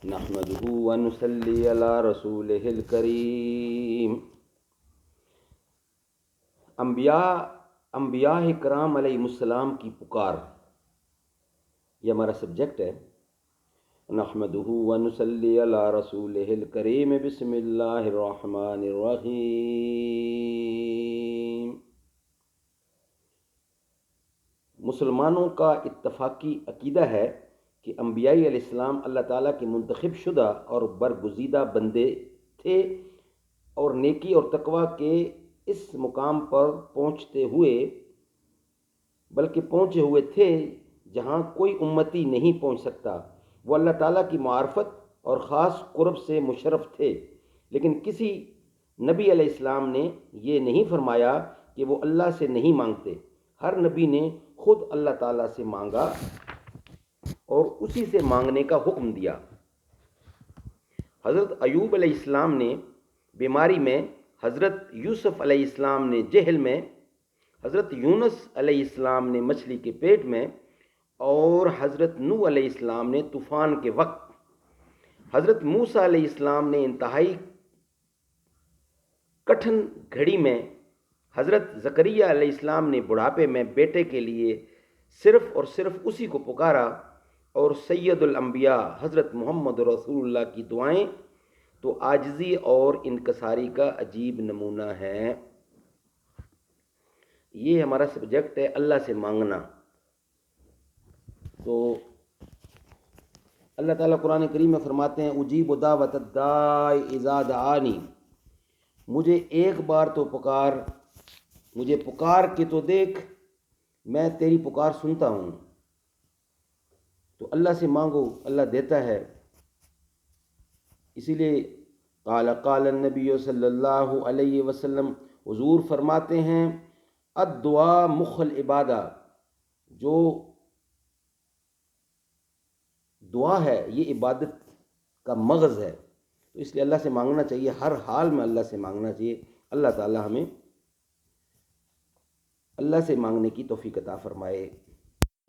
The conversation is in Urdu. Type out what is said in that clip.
نحمده ونصلي على رسوله الکریم۔ انبیاء کرام علیہ السلام کی پکار، یہ ہمارا سبجیکٹ ہے۔ نحمده ونصلي على رسوله الکریم، بسم اللہ الرحمن الرحیم۔ مسلمانوں کا اتفاقی عقیدہ ہے کہ انبیاء علیہ السلام اللہ تعالیٰ کے منتخب شدہ اور برگزیدہ بندے تھے، اور نیکی اور تقوی کے اس مقام پر پہنچے ہوئے تھے جہاں کوئی امتی نہیں پہنچ سکتا۔ وہ اللہ تعالیٰ کی معرفت اور خاص قرب سے مشرف تھے، لیکن کسی نبی علیہ السلام نے یہ نہیں فرمایا کہ وہ اللہ سے نہیں مانگتے۔ ہر نبی نے خود اللہ تعالیٰ سے مانگا اور اسی سے مانگنے کا حکم دیا۔ حضرت ایوب علیہ السلام نے بیماری میں، حضرت یوسف علیہ السلام نے جہل میں، حضرت یونس علیہ السلام نے مچھلی کے پیٹ میں، اور حضرت نوح علیہ السلام نے طوفان کے وقت، حضرت موسیٰ علیہ السلام نے انتہائی کٹھن گھڑی میں، حضرت زکریا علیہ السلام نے بڑھاپے میں بیٹے کے لیے صرف اور صرف اسی کو پکارا، اور سید الانبیاء حضرت محمد رسول اللہ کی دعائیں تو عاجزی اور انکساری کا عجیب نمونہ ہے۔ یہ ہمارا سبجیکٹ ہے، اللہ سے مانگنا۔ تو اللہ تعالیٰ قرآن کریم میں فرماتے ہیں، اجیب دعوت الداع اذا دعانی، مجھے ایک بار تو پکار، مجھے پکار کے تو دیکھ، میں تیری پکار سنتا ہوں۔ تو اللہ سے مانگو، اللہ دیتا ہے۔ اسی لیے قال النبی صلی اللہ علیہ وسلم، حضور فرماتے ہیں، الدعاء مخ العبادہ، جو دعا ہے یہ عبادت کا مغز ہے۔ تو اس لیے اللہ سے مانگنا چاہیے، ہر حال میں اللہ سے مانگنا چاہیے۔ اللہ تعالی ہمیں اللہ سے مانگنے کی توفیق عطا فرمائے۔